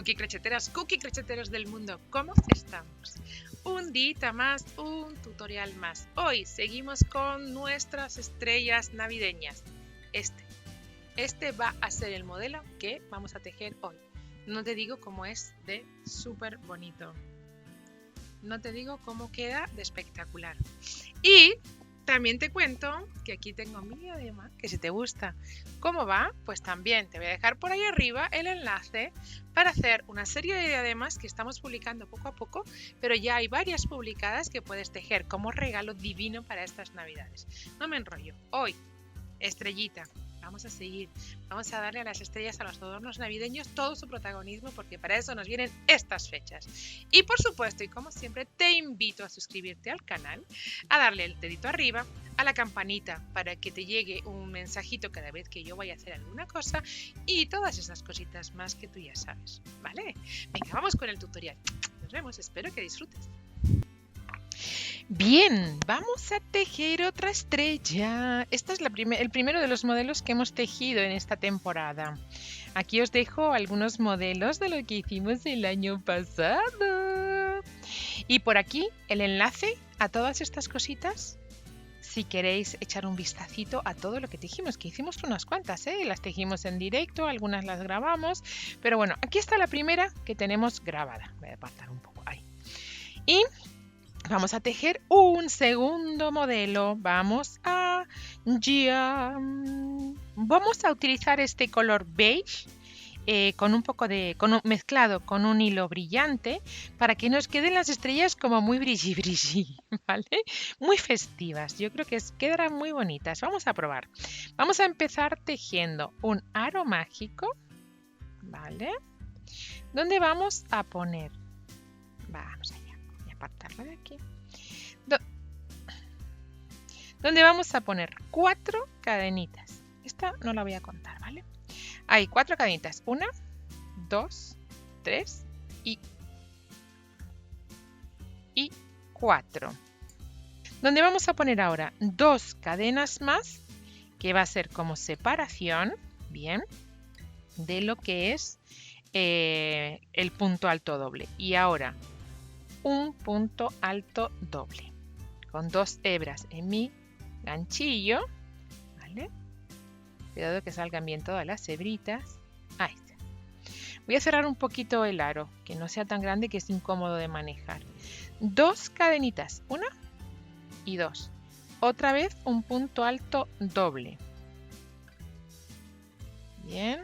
Cookie crecheteros del mundo, ¿cómo estamos? Un día más, un tutorial más. Hoy seguimos con nuestras estrellas navideñas. Este va a ser el modelo que vamos a tejer hoy. No te digo cómo es de súper bonito. No te digo cómo queda de espectacular. Y también te cuento que aquí tengo mi diadema, que si te gusta cómo va, pues también te voy a dejar por ahí arriba el enlace para hacer una serie de diademas que estamos publicando poco a poco, pero ya hay varias publicadas que puedes tejer como regalo divino para estas navidades. No me enrollo. Hoy, estrellita. Vamos a seguir, vamos a darle a las estrellas, a los adornos navideños todo su protagonismo porque para eso nos vienen estas fechas. Y por supuesto, y como siempre, te invito a suscribirte al canal, a darle el dedito arriba, a la campanita para que te llegue un mensajito cada vez que yo vaya a hacer alguna cosa y todas esas cositas más que tú ya sabes, ¿vale? Venga, vamos con el tutorial. Nos vemos, espero que disfrutes. Bien, vamos a tejer otra estrella. Este es el primero de los modelos que hemos tejido en esta temporada. Aquí os dejo algunos modelos de lo que hicimos el año pasado. Y por aquí el enlace a todas estas cositas. Si queréis echar un vistacito a todo lo que tejimos, que hicimos unas cuantas, las tejimos en directo, algunas las grabamos. Pero bueno, aquí está la primera que tenemos grabada. Voy a apartar un poco ahí. Y vamos a tejer un segundo modelo. Vamos a utilizar este color beige con un poco de mezclado con un hilo brillante para que nos queden las estrellas como muy brilli, ¿vale? Muy festivas. Yo creo que quedarán muy bonitas. Vamos a probar. Vamos a empezar tejiendo un aro mágico, ¿vale? Donde vamos a poner, vamos allá. Apartarla de aquí, donde vamos a poner 4 cadenitas. Esta no la voy a contar, ¿vale? Hay 4 cadenitas, 1, 2, 3 y 4. Donde vamos a poner ahora 2 cadenas más, que va a ser como separación, bien, de lo que es el punto alto doble. Y ahora un punto alto doble con 2 hebras en mi ganchillo, ¿vale? Cuidado que salgan bien todas las hebritas. Ahí está. Voy a cerrar un poquito el aro, que no sea tan grande que es incómodo de manejar. 2 cadenitas, 1 y 2. Otra vez un punto alto doble. Bien.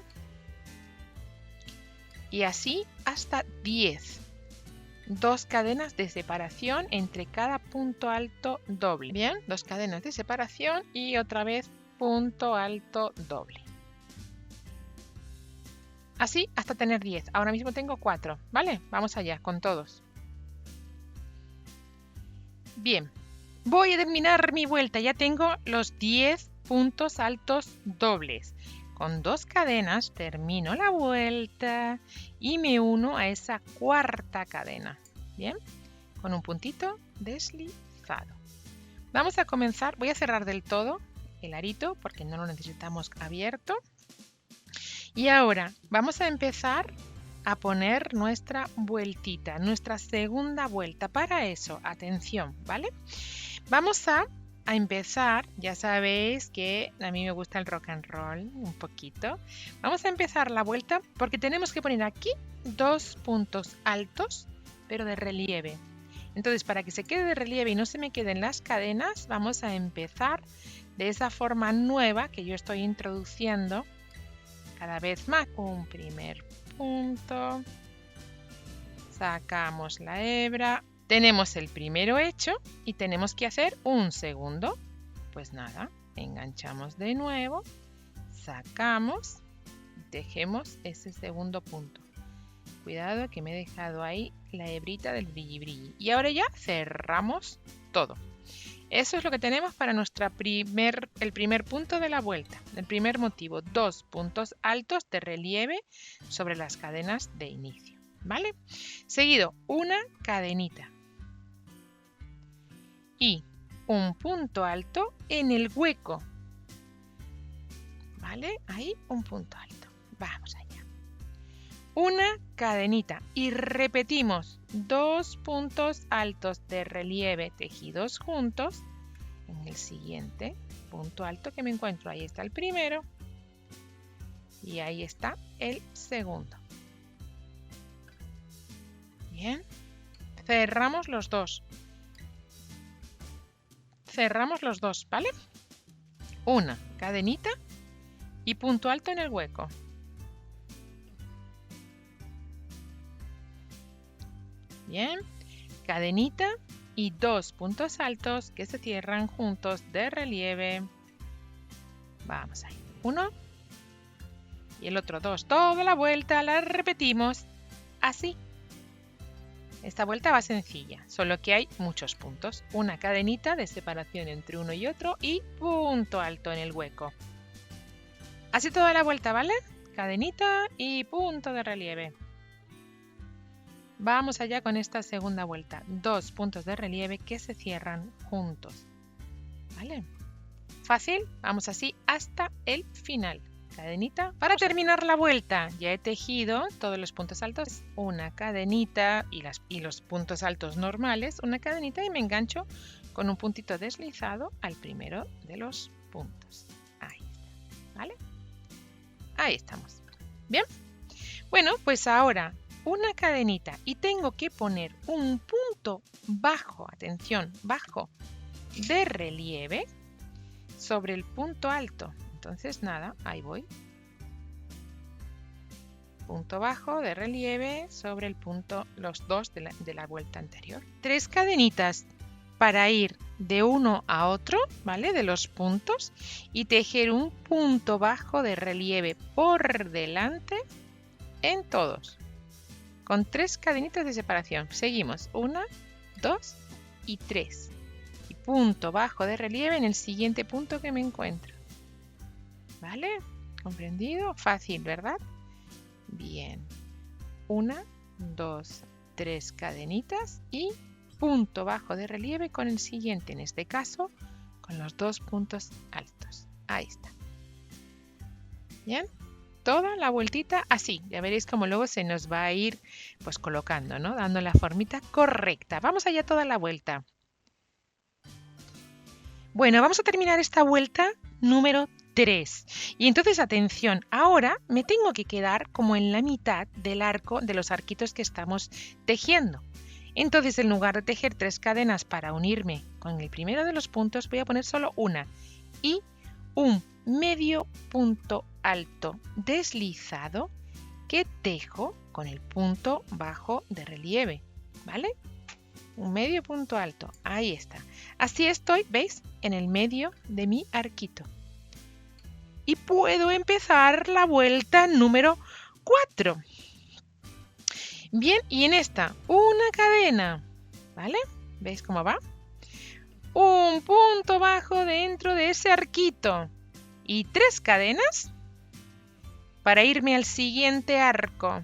Y así hasta 10. 2 cadenas de separación entre cada punto alto doble. Bien, 2 cadenas de separación y otra vez punto alto doble. Así hasta tener 10. Ahora mismo tengo 4, ¿vale? Vamos allá con todos. Bien, voy a terminar mi vuelta. Ya tengo los 10 puntos altos dobles. Con 2 cadenas termino la vuelta y me uno a esa 4ª cadena. Bien, con un puntito deslizado. Vamos a comenzar, voy a cerrar del todo el arito porque no lo necesitamos abierto. Y ahora vamos a empezar a poner nuestra vueltita, nuestra segunda vuelta. Para eso, atención, ¿vale? Vamos a empezar, ya sabéis que a mí me gusta el rock and roll un poquito. Vamos a empezar la vuelta porque tenemos que poner aquí 2 puntos altos, pero de relieve. Entonces, para que se quede de relieve y no se me queden las cadenas, vamos a empezar de esa forma nueva que yo estoy introduciendo cada vez más. Un primer punto, sacamos la hebra. Tenemos el primero hecho y tenemos que hacer un segundo. Pues nada, enganchamos de nuevo, sacamos y tejemos ese segundo punto. Cuidado que me he dejado ahí la hebrita del brilli. Y ahora ya cerramos todo. Eso es lo que tenemos para el primer punto de la vuelta. El primer motivo, 2 puntos altos de relieve sobre las cadenas de inicio. ¿Vale? Seguido, una cadenita. Y un punto alto en el hueco. ¿Vale? Ahí un punto alto. Vamos allá. una cadenita y repetimos 2 puntos altos de relieve tejidos juntos en el siguiente punto alto que me encuentro. Ahí está el primero y ahí está el segundo. Bien, cerramos los dos. Cerramos los dos, ¿vale? Una cadenita y punto alto en el hueco. Bien, cadenita y 2 puntos altos que se cierran juntos de relieve. Vamos ahí. 1 y el otro 2. Toda la vuelta la repetimos así. Esta vuelta va sencilla, solo que hay muchos puntos. Una cadenita de separación entre uno y otro y punto alto en el hueco. Así toda la vuelta, ¿vale? Cadenita y punto de relieve. Vamos allá con esta segunda vuelta. 2 puntos de relieve que se cierran juntos. ¿Vale? Fácil. Vamos así hasta el final. Cadenita. Para terminar la vuelta ya he tejido todos los puntos altos. Una cadenita y los puntos altos normales. Una cadenita y me engancho con un puntito deslizado al primero de los puntos. Ahí está. ¿Vale? Ahí estamos. Bien. Bueno, pues ahora una cadenita y tengo que poner un punto bajo, atención, bajo de relieve sobre el punto alto. Entonces nada, ahí voy. Punto bajo de relieve sobre el punto, los dos de la vuelta anterior. 3 cadenitas para ir de uno a otro, ¿vale? De los puntos y tejer un punto bajo de relieve por delante en todos. Con 3 cadenitas de separación. Seguimos. 1, 2 y 3. Y punto bajo de relieve en el siguiente punto que me encuentro. ¿Vale? ¿Comprendido? Fácil, ¿verdad? Bien. 1, 2, 3 cadenitas y punto bajo de relieve con el siguiente. En este caso, con los 2 puntos altos. Ahí está. ¿Bien? Toda la vueltita así. Ya veréis cómo luego se nos va a ir pues colocando, ¿no? Dando la formita correcta. Vamos allá toda la vuelta. Bueno, vamos a terminar esta vuelta número 3. Y entonces, atención, ahora me tengo que quedar como en la mitad del arco de los arquitos que estamos tejiendo. Entonces, en lugar de tejer 3 cadenas para unirme con el primero de los puntos, voy a poner solo una y un medio punto alto deslizado que tejo con el punto bajo de relieve, ¿vale? Un medio punto alto, ahí está. Así estoy, ¿veis? En el medio de mi arquito. Y puedo empezar la vuelta número 4. Bien, y en esta una cadena, ¿vale? ¿Veis cómo va? Un punto bajo dentro de ese arquito y 3 cadenas para irme al siguiente arco.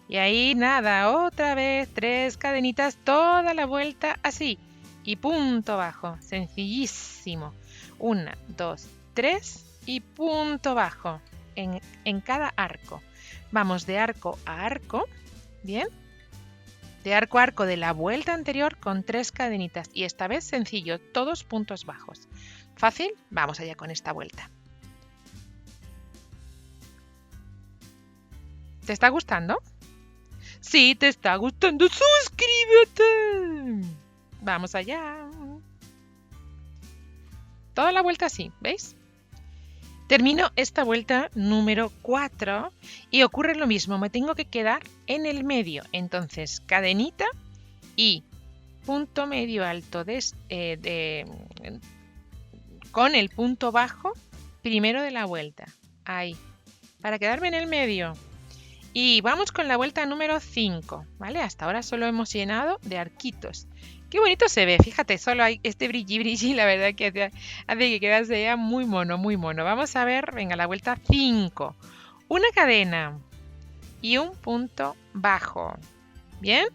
Y ahí nada, otra vez 3 cadenitas toda la vuelta así y punto bajo, sencillísimo. 1, 2, 3 y punto bajo en cada arco. Vamos de arco a arco, ¿bien? De arco a arco de la vuelta anterior con 3 cadenitas y esta vez sencillo, todos puntos bajos. ¿Fácil? Vamos allá con esta vuelta. ¿Te está gustando? Si te está gustando, suscríbete. Vamos allá. Toda la vuelta así, ¿veis? Termino esta vuelta número 4 y ocurre lo mismo, me tengo que quedar en el medio. Entonces, cadenita y punto medio alto con el punto bajo primero de la vuelta. Ahí, para quedarme en el medio. Y vamos con la vuelta número 5, ¿vale? Hasta ahora solo hemos llenado de arquitos. Qué bonito se ve, fíjate, solo hay este brilli, la verdad que hace que quedase ya muy mono, muy mono. Vamos a ver, venga, la vuelta 5. Una cadena y un punto bajo. ¿Bien?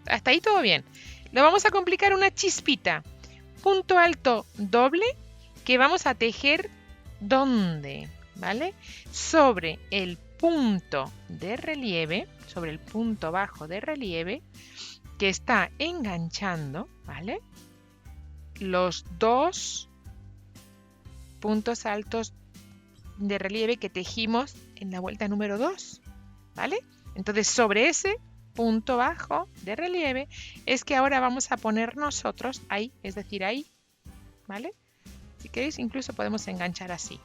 Hasta ahí todo bien. Lo vamos a complicar una chispita. Punto alto doble que vamos a tejer, ¿dónde? ¿Vale? Sobre el punto de relieve, sobre el punto bajo de relieve, que está enganchando, ¿vale? Los dos puntos altos de relieve que tejimos en la vuelta número 2, ¿vale? Entonces, sobre ese punto bajo de relieve es que ahora vamos a poner nosotros ahí, es decir, ahí, ¿vale? Si queréis, incluso podemos enganchar así,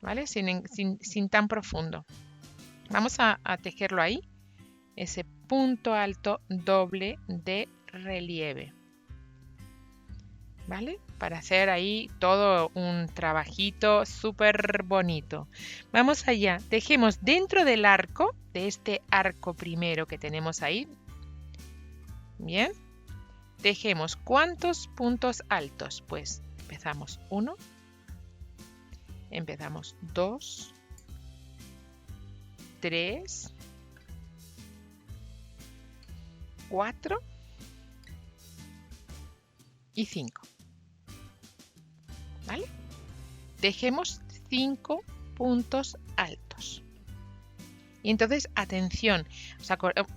¿vale? Sin tan profundo. Vamos a tejerlo ahí, ese punto alto doble de relieve, ¿vale? Para hacer ahí todo un trabajito súper bonito. Vamos allá, tejemos dentro del arco, de este arco primero que tenemos ahí. Bien, tejemos ¿cuántos puntos altos? Pues empezamos 1, empezamos 2, 3, 4 y 5. ¿Vale? Tejemos 5 puntos altos. Y entonces, atención,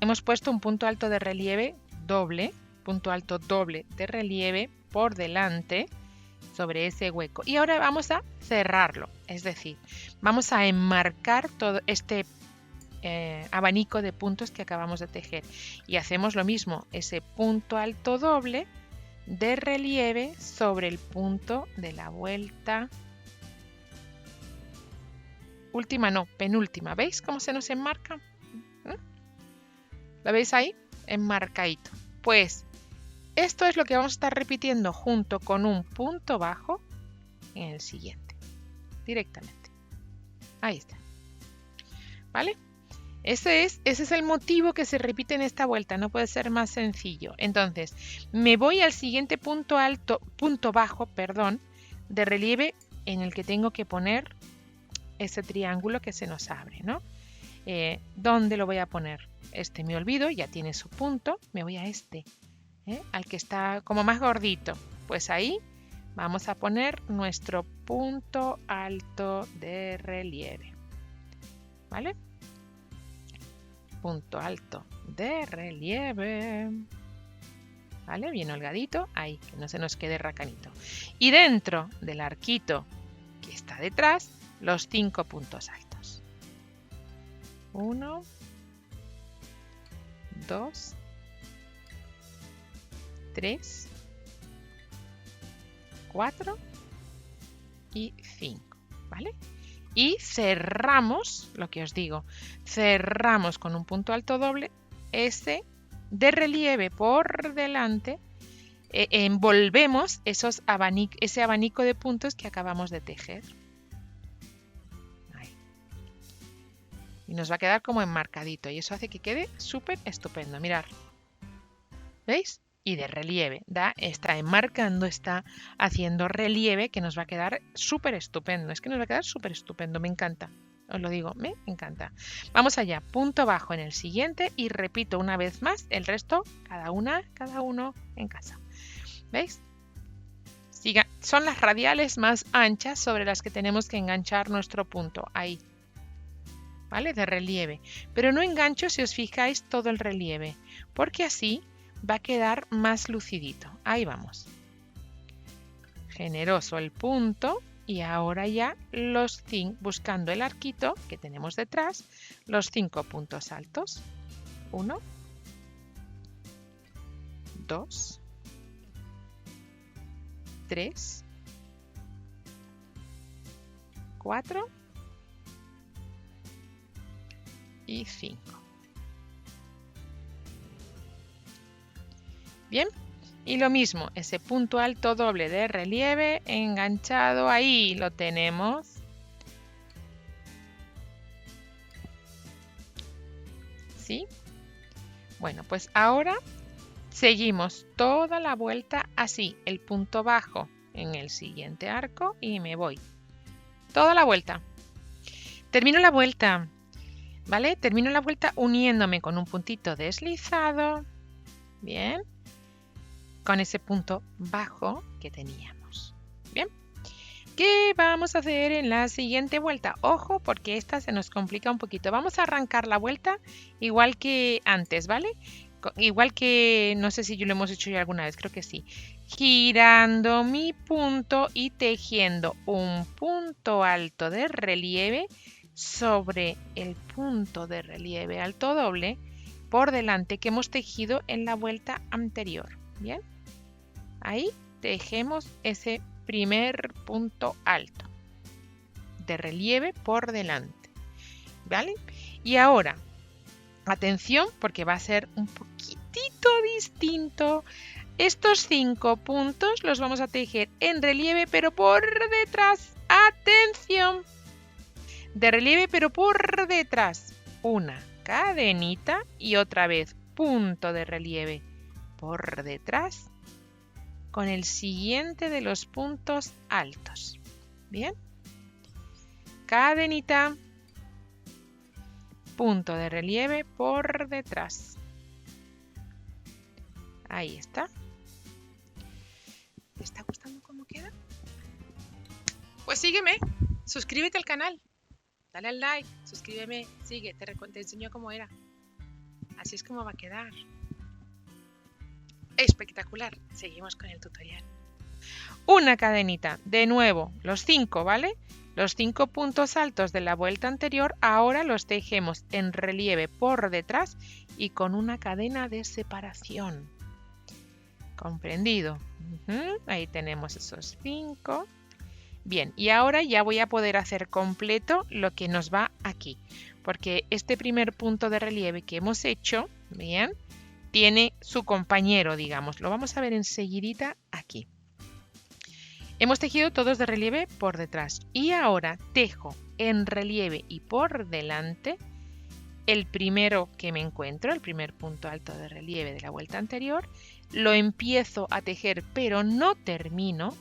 hemos puesto un punto alto de relieve doble, punto alto doble de relieve por delante sobre ese hueco. Y ahora vamos a cerrarlo, es decir, vamos a enmarcar todo este abanico de puntos que acabamos de tejer. Y hacemos lo mismo, ese punto alto doble de relieve sobre el punto de la vuelta última, no, penúltima. ¿Veis cómo se nos enmarca? ¿Lo veis ahí? Enmarcadito. Pues esto es lo que vamos a estar repitiendo junto con un punto bajo en el siguiente, directamente. Ahí está. ¿Vale? Ese es el motivo que se repite en esta vuelta, no puede ser más sencillo. Entonces, me voy al siguiente punto bajo, de relieve en el que tengo que poner ese triángulo que se nos abre, ¿no? ¿Dónde lo voy a poner? Este me olvido, ya tiene su punto, me voy a este, al que está como más gordito. Pues ahí vamos a poner nuestro punto alto de relieve, ¿vale? Punto alto de relieve, ¿vale? Bien holgadito, ahí, que no se nos quede racanito. Y dentro del arquito que está detrás, los 5 puntos altos. 1, 2, 3, 4 y 5, ¿vale? Y cerramos, lo que os digo, cerramos con un punto alto doble, ese de relieve por delante, envolvemos ese abanico de puntos que acabamos de tejer. Ahí. Y nos va a quedar como enmarcadito y eso hace que quede súper estupendo. Mirad, ¿veis? Y de relieve, está enmarcando, está haciendo relieve que nos va a quedar súper estupendo. Es que nos va a quedar súper estupendo, me encanta. Os lo digo, me encanta. Vamos allá, punto bajo en el siguiente y repito una vez más el resto, cada uno en casa. ¿Veis? Son las radiales más anchas sobre las que tenemos que enganchar nuestro punto, ahí. ¿Vale? De relieve. Pero no engancho, si os fijáis, todo el relieve, porque así va a quedar más lucidito. Ahí vamos. Generoso el punto y ahora ya buscando el arquito que tenemos detrás, los 5 puntos altos. 1, 2, 3, 4 y 5. Bien, y lo mismo, ese punto alto doble de relieve enganchado, ahí lo tenemos. ¿Sí? Bueno, pues ahora seguimos toda la vuelta así, el punto bajo en el siguiente arco y me voy. Toda la vuelta. Termino la vuelta, ¿vale? Termino la vuelta uniéndome con un puntito deslizado. Bien. Con ese punto bajo que teníamos. Bien, ¿Qué vamos a hacer en la siguiente vuelta? Ojo, porque esta se nos complica un poquito. Vamos a arrancar la vuelta igual que antes, ¿vale? Igual que, no sé si yo lo hemos hecho ya alguna vez, creo que sí. Girando mi punto y tejiendo un punto alto de relieve sobre el punto de relieve alto doble por delante que hemos tejido en la vuelta anterior. Bien, ahí tejemos ese primer punto alto de relieve por delante, ¿vale? Y ahora, atención, porque va a ser un poquitito distinto. Estos 5 puntos los vamos a tejer en relieve, pero por detrás. ¡Atención! De relieve, pero por detrás. Una cadenita y otra vez punto de relieve por detrás con el siguiente de los puntos altos. Bien. Cadenita, punto de relieve por detrás. Ahí está. ¿Te está gustando cómo queda? Pues sígueme, suscríbete al canal, dale al like, suscríbeme, sigue, te enseño cómo era. Así es como va a quedar. Espectacular. Seguimos con el tutorial. Una cadenita, de nuevo, los 5, ¿vale? Los 5 puntos altos de la vuelta anterior ahora los tejemos en relieve por detrás y con una cadena de separación. ¿Comprendido? Ahí tenemos esos 5. Bien, y ahora ya voy a poder hacer completo lo que nos va aquí, porque este primer punto de relieve que hemos hecho, bien, tiene su compañero, digamos. Lo vamos a ver enseguidita aquí. Hemos tejido todos de relieve por detrás y ahora tejo en relieve y por delante el primero que me encuentro, el primer punto alto de relieve de la vuelta anterior. Lo empiezo a tejer pero no termino.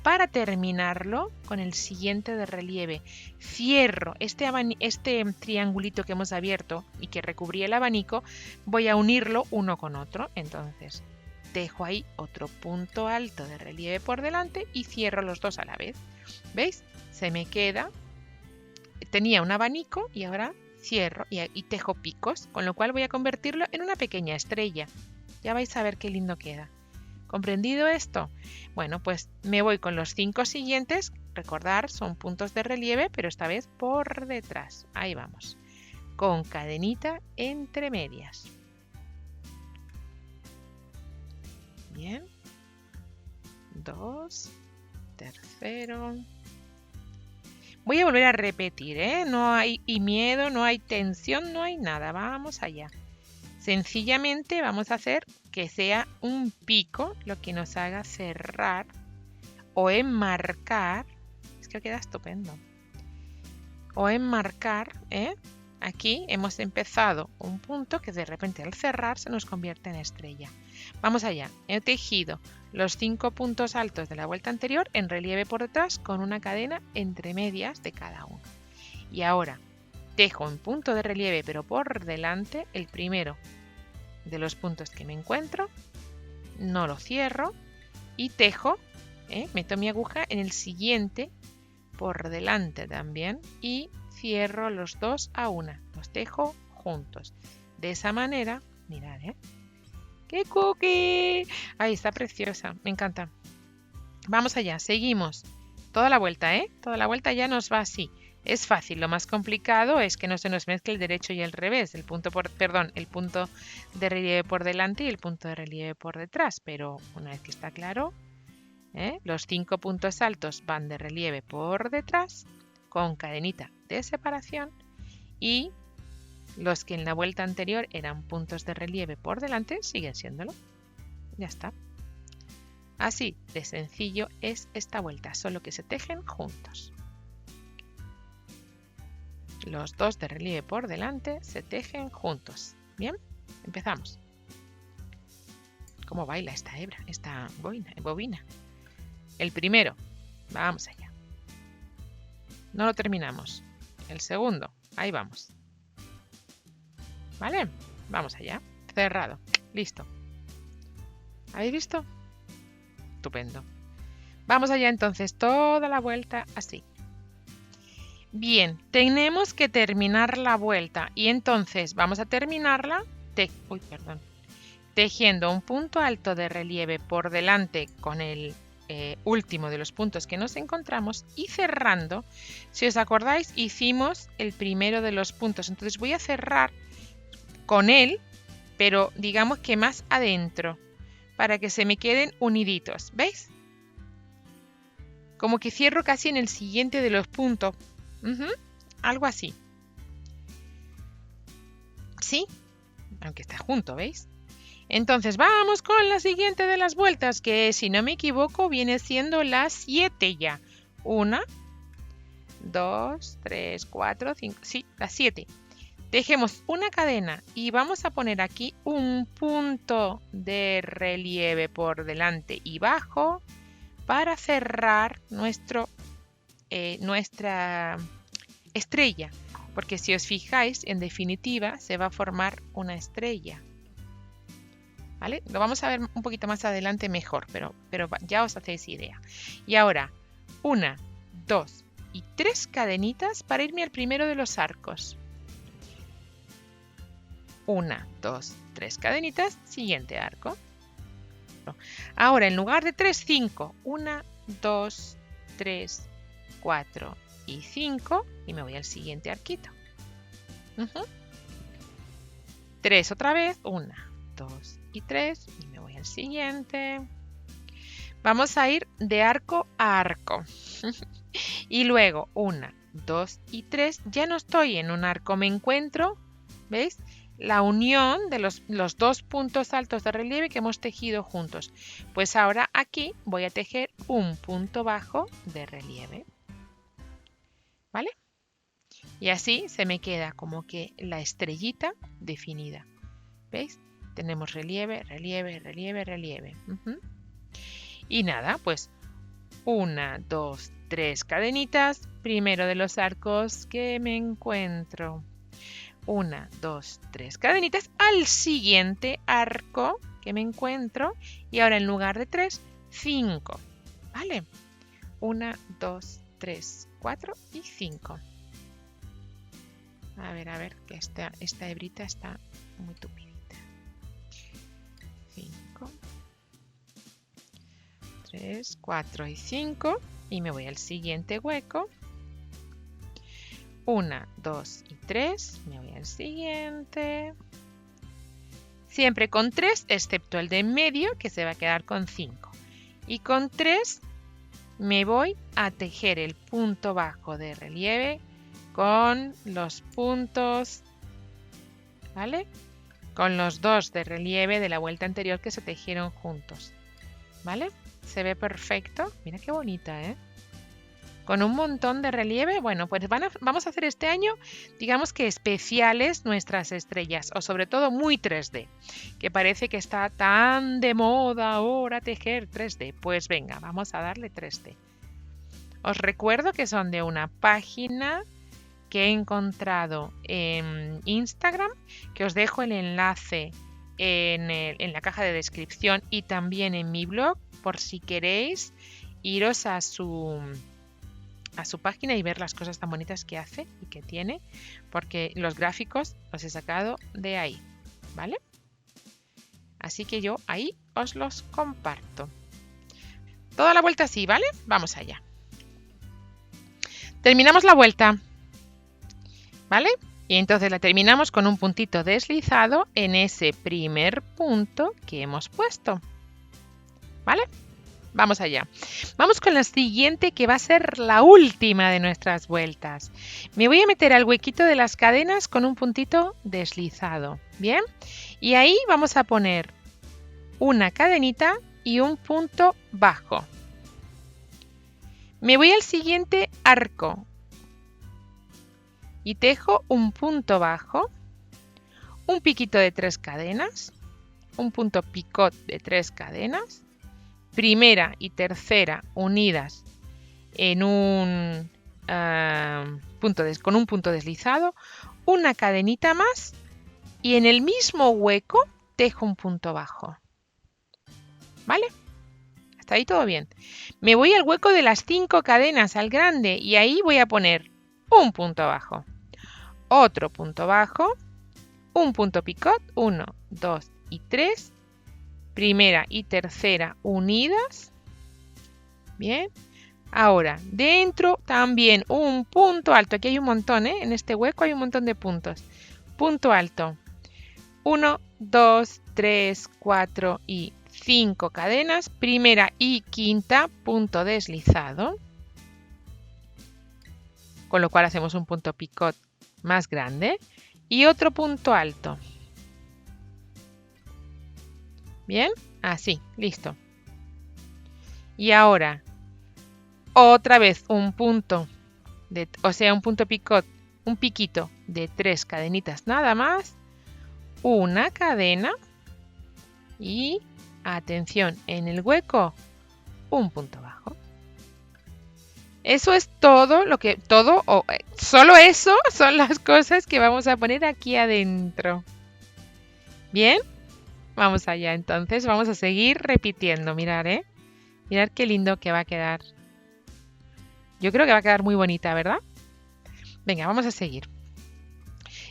Para terminarlo con el siguiente de relieve, cierro este triangulito que hemos abierto y que recubrí el abanico, voy a unirlo uno con otro. Entonces tejo ahí otro punto alto de relieve por delante y cierro los dos a la vez. ¿Veis? Se me queda, tenía un abanico y ahora cierro y tejo picos, con lo cual voy a convertirlo en una pequeña estrella. Ya vais a ver qué lindo queda. ¿Comprendido esto? Bueno, pues me voy con los 5 siguientes. Recordar, son puntos de relieve, pero esta vez por detrás. Ahí vamos. Con cadenita entre medias. Bien. 2. Tercero. Voy a volver a repetir, ¿eh? No hay miedo, no hay tensión, no hay nada. Vamos allá. Sencillamente vamos a hacer que sea un pico lo que nos haga cerrar o enmarcar. Es que queda estupendo. O enmarcar, aquí hemos empezado un punto que de repente al cerrar se nos convierte en estrella. Vamos allá. He tejido los 5 puntos altos de la vuelta anterior en relieve por detrás con una cadena entre medias de cada uno. Y ahora tejo en punto de relieve pero por delante el primero de los puntos que me encuentro, no lo cierro y tejo, meto mi aguja en el siguiente por delante también y cierro los dos a una, los tejo juntos. De esa manera, mirad, ¡qué cookie! Ahí está preciosa, me encanta. Vamos allá, seguimos. Toda la vuelta, Toda la vuelta ya nos va así. Es fácil, lo más complicado es que no se nos mezcle el derecho y el revés, el punto de relieve por delante y el punto de relieve por detrás, pero una vez que está claro, los 5 puntos altos van de relieve por detrás con cadenita de separación y los que en la vuelta anterior eran puntos de relieve por delante siguen siéndolo. Ya está. Así de sencillo es esta vuelta, solo que se tejen juntos. Los dos de relieve por delante se tejen juntos. Bien, empezamos. ¿Cómo baila esta hebra, esta bobina? El primero, vamos allá. No lo terminamos. El segundo, ahí vamos. ¿Vale? Vamos allá. Cerrado. Listo. ¿Habéis visto? Estupendo. Vamos allá entonces, toda la vuelta así. Bien, tenemos que terminar la vuelta y entonces vamos a terminarla tejiendo un punto alto de relieve por delante con el último de los puntos que nos encontramos y cerrando. Si os acordáis, hicimos el primero de los puntos, entonces voy a cerrar con él, pero digamos que más adentro, para que se me queden uniditos, ¿veis? Como que cierro casi en el siguiente de los puntos. Algo así. ¿Sí? Aunque está junto, ¿veis? Entonces vamos con la siguiente de las vueltas, que si no me equivoco viene siendo la 7 ya. 1, 2, 3, 4, 5. Sí, la 7. Tejemos una cadena y vamos a poner aquí un punto de relieve por delante y bajo para cerrar nuestra estrella, porque si os fijáis, en definitiva se va a formar una estrella. ¿Vale? Lo vamos a ver un poquito más adelante mejor, pero ya os hacéis idea. Y ahora, 1, 2 y 3 cadenitas para irme al primero de los arcos. 1, 2, 3 cadenitas, siguiente arco. Ahora, en lugar de 3, 5. 1, 2, 3, 4 y 5. Y me voy al siguiente arquito. 3 otra vez. 1, 2 y 3. Y me voy al siguiente. Vamos a ir de arco a arco. Y luego 1, 2 y 3. Ya no estoy en un arco, me encuentro, ¿veis? La unión de los dos puntos altos de relieve que hemos tejido juntos. Pues ahora aquí voy a tejer un punto bajo de relieve. ¿Vale? Y así se me queda como que la estrellita definida. ¿Veis? Tenemos relieve, relieve, relieve, relieve. Y nada, pues 1, 2, 3 cadenitas. Primero de los arcos que me encuentro. 1, 2, 3 cadenitas al siguiente arco que me encuentro y ahora en lugar de 3, 5, ¿vale? 1, 2, 3, 4 y 5. A ver, que esta hebrita está muy tupidita. 5, 3, 4 y 5 y me voy al siguiente hueco. 1, 2 y 3, me voy al siguiente. Siempre con 3, excepto el de en medio, que se va a quedar con 5. Y con 3 me voy a tejer el punto bajo de relieve con los puntos, ¿vale? Con los 2 de relieve de la vuelta anterior que se tejieron juntos, ¿vale? Se ve perfecto. Mira qué bonita, ¿eh? Con un montón de relieve. Bueno, pues vamos a hacer este año, digamos que especiales nuestras estrellas, o sobre todo muy 3D, que parece que está tan de moda ahora tejer 3D. Pues venga, vamos a darle 3D. Os recuerdo que son de una página que he encontrado en Instagram, que os dejo el enlace en la caja de descripción y también en mi blog, por si queréis iros a su página y ver las cosas tan bonitas que hace y que tiene, porque los gráficos los he sacado de ahí, ¿vale? Así que yo ahí os los comparto. Toda la vuelta así, ¿vale? Vamos allá. Terminamos la vuelta, ¿vale? Y entonces la terminamos con un puntito deslizado en ese primer punto que hemos puesto, ¿vale? Vamos allá. Vamos con la siguiente, que va a ser la última de nuestras vueltas. Me voy a meter al huequito de las cadenas con un puntito deslizado. ¿Bien? Y ahí vamos a poner una cadenita y un punto bajo. Me voy al siguiente arco y tejo un punto bajo, un piquito de 3 cadenas, un punto picot de 3 cadenas, primera y tercera unidas en un con un punto deslizado, una cadenita más y en el mismo hueco tejo un punto bajo. ¿Vale? Hasta ahí todo bien. Me voy al hueco de las 5 cadenas, al grande, y ahí voy a poner un punto bajo, otro punto bajo, un punto picot, 1, 2 y 3, primera y tercera unidas. Bien. Ahora, dentro también un punto alto. Aquí hay un montón, ¿eh? En este hueco hay un montón de puntos. Punto alto. 1, 2, 3, 4 y 5 cadenas. Primera y quinta, punto deslizado. Con lo cual hacemos un punto picot más grande. Y otro punto alto. Bien, así, listo. Y ahora, otra vez un punto, un punto picot, un piquito de 3 cadenitas nada más, una cadena y, atención, en el hueco, un punto bajo. Eso es todo solo eso son las cosas que vamos a poner aquí adentro. Bien, vamos allá entonces, vamos a seguir repitiendo, mirad, mirad qué lindo que va a quedar. Yo creo que va a quedar muy bonita, ¿verdad? Venga, vamos a seguir.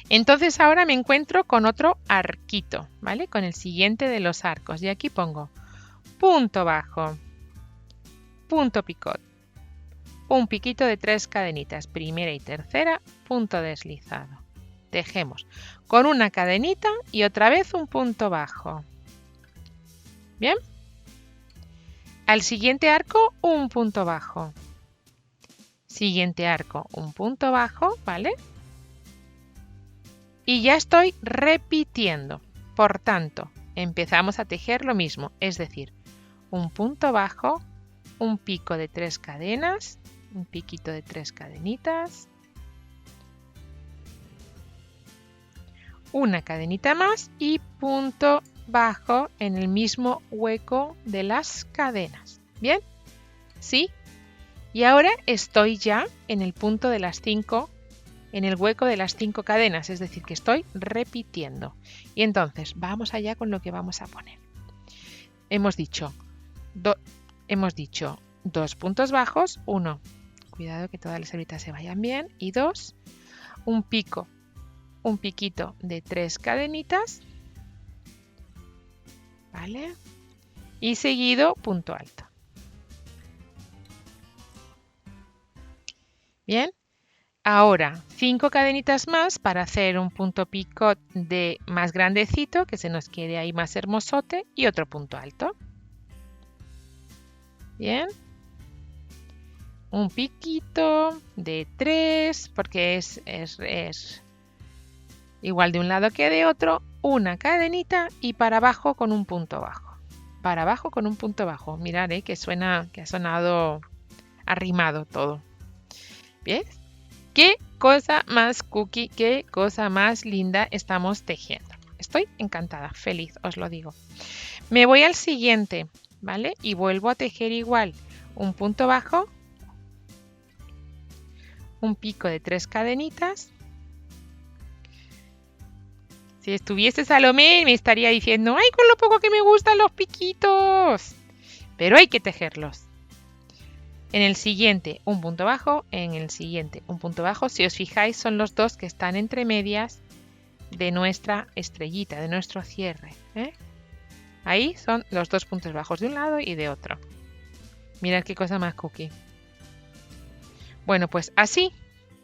Entonces ahora me encuentro con otro arquito, ¿vale? Con el siguiente de los arcos. Y aquí pongo punto bajo, punto picot, un piquito de 3 cadenitas, primera y tercera, punto deslizado. Tejemos con una cadenita y otra vez un punto bajo. ¿Bien? Al siguiente arco, un punto bajo. Siguiente arco, un punto bajo, ¿vale? Y ya estoy repitiendo. Por tanto, empezamos a tejer lo mismo, es decir, un punto bajo, un pico de 3 cadenas, un piquito de 3 cadenitas, una cadenita más y punto bajo en el mismo hueco de las cadenas. ¿Bien? ¿Sí? Y ahora estoy ya en el punto de las 5, en el hueco de las 5 cadenas, es decir, que estoy repitiendo. Y entonces, vamos allá con lo que vamos a poner. Hemos dicho 2 puntos bajos, 1, cuidado que todas las hebritas se vayan bien, y 2, un pico, un piquito de 3 cadenitas, ¿vale? Y seguido punto alto. Bien, ahora 5 cadenitas más para hacer un punto picot de más grandecito, que se nos quede ahí más hermosote, y otro punto alto. Bien, un piquito de 3, porque es igual de un lado que de otro, una cadenita y para abajo con un punto bajo. Para abajo con un punto bajo. Mirad, que ha sonado arrimado todo. ¿Bien? Qué cosa más cookie, qué cosa más linda estamos tejiendo. Estoy encantada, feliz, os lo digo. Me voy al siguiente, ¿vale? Y vuelvo a tejer igual. Un punto bajo, un pico de 3 cadenitas. Si estuviese Salomé me estaría diciendo, ¡ay, con lo poco que me gustan los piquitos! Pero hay que tejerlos. En el siguiente un punto bajo, en el siguiente un punto bajo. Si os fijáis son los dos que están entre medias de nuestra estrellita, de nuestro cierre. Ahí son los 2 puntos bajos de un lado y de otro. Mirad qué cosa más cookie. Bueno, pues así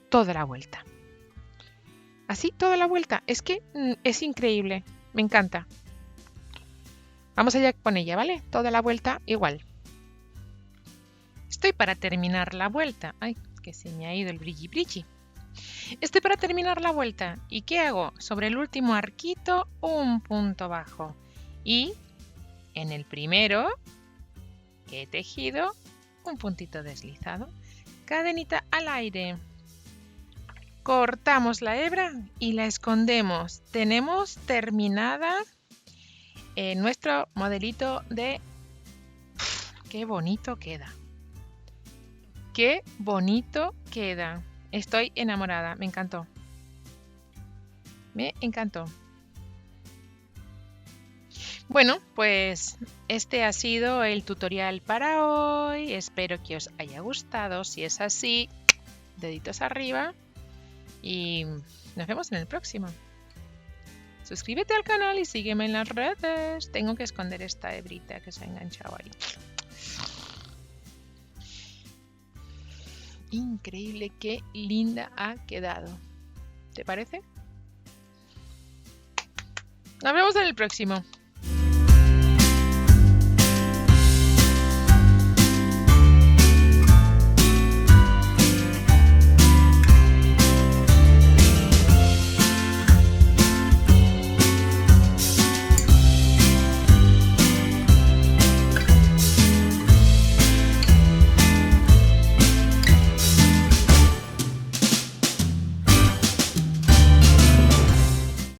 toda la vuelta. Así toda la vuelta. Es que es increíble. Me encanta. Vamos allá con ella, ¿vale? Toda la vuelta igual. Estoy para terminar la vuelta. Ay, que se me ha ido el brilli brilli. Estoy para terminar la vuelta. ¿Y qué hago? Sobre el último arquito, un punto bajo. Y en el primero que he tejido, un puntito deslizado. Cadenita al aire. Cortamos la hebra y la escondemos. Tenemos terminada nuestro modelito de... ¡Qué bonito queda! ¡Qué bonito queda! Estoy enamorada, me encantó. Me encantó. Bueno, pues este ha sido el tutorial para hoy. Espero que os haya gustado. Si es así, deditos arriba y nos vemos en el próximo. Suscríbete al canal y sígueme en las redes. Tengo que esconder esta hebrita que se ha enganchado ahí. Increíble, qué linda ha quedado. ¿Te parece? Nos vemos en el próximo.